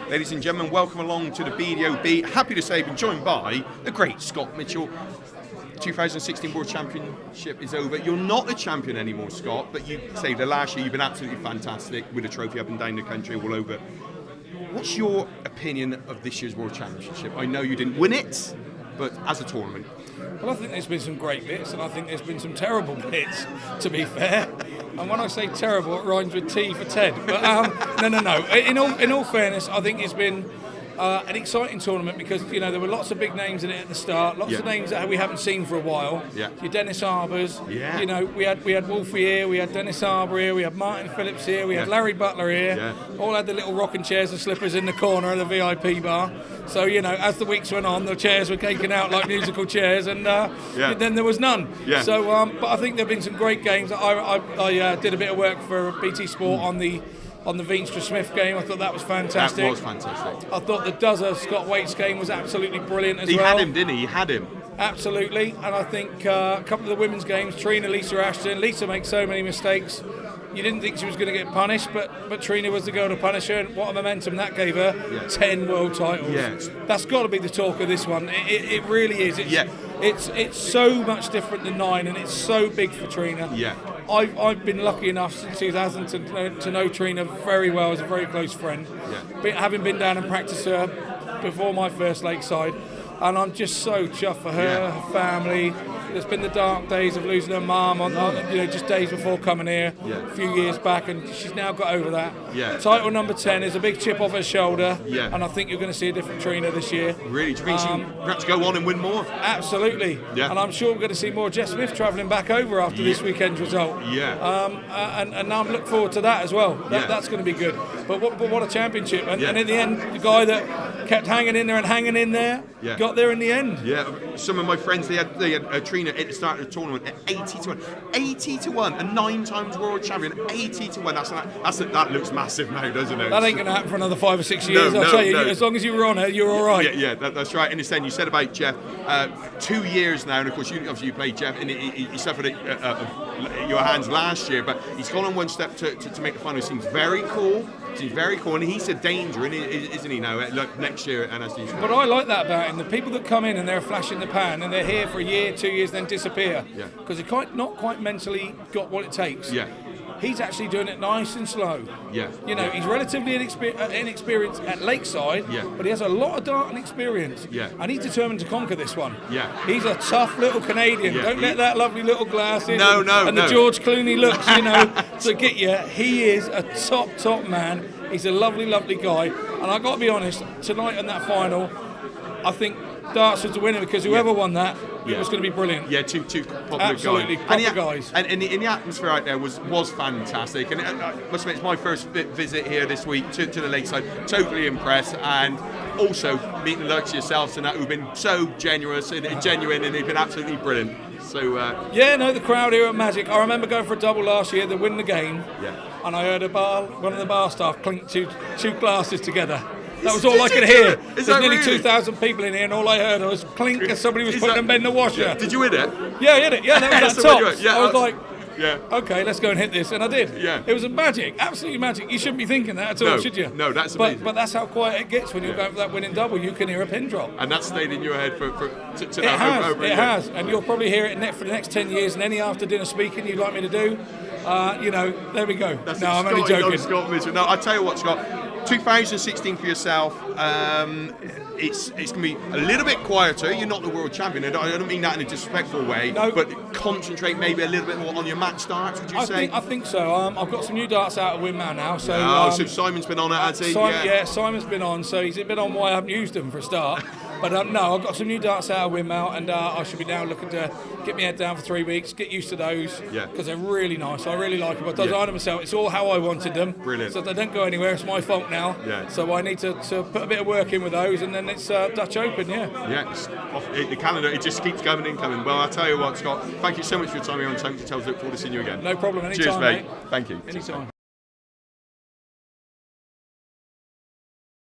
Ladies and gentlemen, welcome along to the BDO. Happy to say I've been joined by the great Scott Mitchell. 2016 World Championship is over. You're not a champion anymore, Scott, but you say the last year you've been absolutely fantastic with a trophy up and down the country, all over. What's your opinion of this year's World Championship? I know you didn't win it, but as a tournament. Well, I think there's been some great bits, and I think there's been some terrible bits, to be fair. And when I say terrible, it rhymes with T for Ted. But no. In all fairness, I think it's been an exciting tournament because there were lots of big names in it at the start, lots of names that we haven't seen for a while. Yeah. Your Dennis Arbors. Yeah. We had Wolfie here, we had Dennis Arbour here, we had Martin Phillips here, we had Larry Butler here. Yeah. All had the little rocking chairs and slippers in the corner of the VIP bar. So as the weeks went on, the chairs were caking out like musical chairs, and then there was none. Yeah. So, but I think there've been some great games. I did a bit of work for BT Sport on the Veenstra Smith game. I thought that was fantastic. That was fantastic. I thought the Dozer Scott Waits game was absolutely brilliant as well. He had him, didn't he? He had him. Absolutely. And I think a couple of the women's games, Trina, Lisa Ashton. Lisa makes so many mistakes. You didn't think she was going to get punished, but Trina was the girl to punish her, and what a momentum that gave her. 10 world titles. Yeah. That's got to be the talk of this one. It really is. It's so much different than 9, and it's so big for Trina. Yeah. I've been lucky enough since 2000 to know Trina very well as a very close friend. Yeah. Having been down and practiced her before my first Lakeside, and I'm just so chuffed for her, her family. There's been the dark days of losing her mum on just days before coming here a few years back, and she's now got over that. Yeah. Title number 10 is a big chip off her shoulder, and I think you're going to see a different Trina this year. Really? Do you think she can perhaps go on and win more? Absolutely. Yeah. And I'm sure we're going to see more Jess Smith travelling back over after this weekend's result. Yeah. And I'm looking forward to that as well. That's going to be good. But what a championship. And in the end, the guy that kept hanging in there got there in the end. Yeah. Some of my friends, they had Trina at the start of the tournament at 80 to 1. 80 to 1, a 9 times world champion, 80 to 1. That looks massive now, doesn't it? That ain't going to happen for another 5 or 6 years. I'll tell you, as long as you were on it, you're all right. Yeah, that's right. And then you said about Jeff, 2 years now, and of course you played Jeff, and he suffered at your hands last year, but he's gone on one step to make the final. It seems very cool. And he's a danger, isn't he now? Next year, and as But I like that about him. The people that come in and they're a flash in the pan, and they're here for a year, 2 years, then disappear because they're not quite mentally got what it takes. Yeah. He's actually doing it nice and slow. Yeah. He's relatively inexperienced at Lakeside, but he has a lot of dart and experience. Yeah. And he's determined to conquer this one. Yeah. He's a tough little Canadian. Don't let that lovely little glasses and the George Clooney looks, to get you. He is a top man. He's a lovely, lovely guy. And I've got to be honest, tonight in that final, I think darts was the winner because whoever won that, it was going to be brilliant. Yeah, two popular Absolutely, guys. Proper guys. And in the atmosphere out there was fantastic. And I must admit, it's my first visit here this week to the Lakeside. Totally impressed. And also meeting the likes of yourselves and that who've been so generous and genuine, and they've been absolutely brilliant. So the crowd here at Magic. I remember going for a double last year to win the game. Yeah. And I heard one of the bar staff clink two glasses together. That was all I could hear. There's nearly 2,000 people in here, and all I heard was clink as somebody was putting them in the washer. Yeah. Did you hit it? Yeah, I hit it. Yeah, that was at top. Yeah, I was like, okay, let's go and hit this, and I did. Yeah. It was magic, absolutely magic. You shouldn't be thinking that at all, should you? No, that's amazing. But that's how quiet it gets when you're going for that winning double. You can hear a pin drop. And that stayed in your head to it that has, over it has, and you'll probably hear it for the next 10 years. And any after dinner speaking you'd like me to do, there we go. I'm only joking. Scott Mitchell. No, I tell you what, Scott. 2016 for yourself, it's going to be a little bit quieter. You're not the world champion. I don't mean that in a disrespectful way, but concentrate maybe a little bit more on your match starts, would you say? I think so. I've got some new darts out of Windmill now. So Simon's been on it, has he? Simon's been on, so he's been on why I haven't used them for a start. But no, I've got some new darts out of Windmill, and I should be now looking to get my head down for 3 weeks, get used to those, because they're really nice. I really like them. I design them myself. It's all how I wanted them. Brilliant. So they don't go anywhere. It's my fault now. Yeah. So I need to put a bit of work in with those, and then it's Dutch Open, Yeah, it's off the calendar. It just keeps coming and coming. Well, I'll tell you what, Scott, thank you so much for your time here on Time to Tell. Look forward to seeing you again. No problem. Anytime, Cheers, mate. Thank you. Anytime.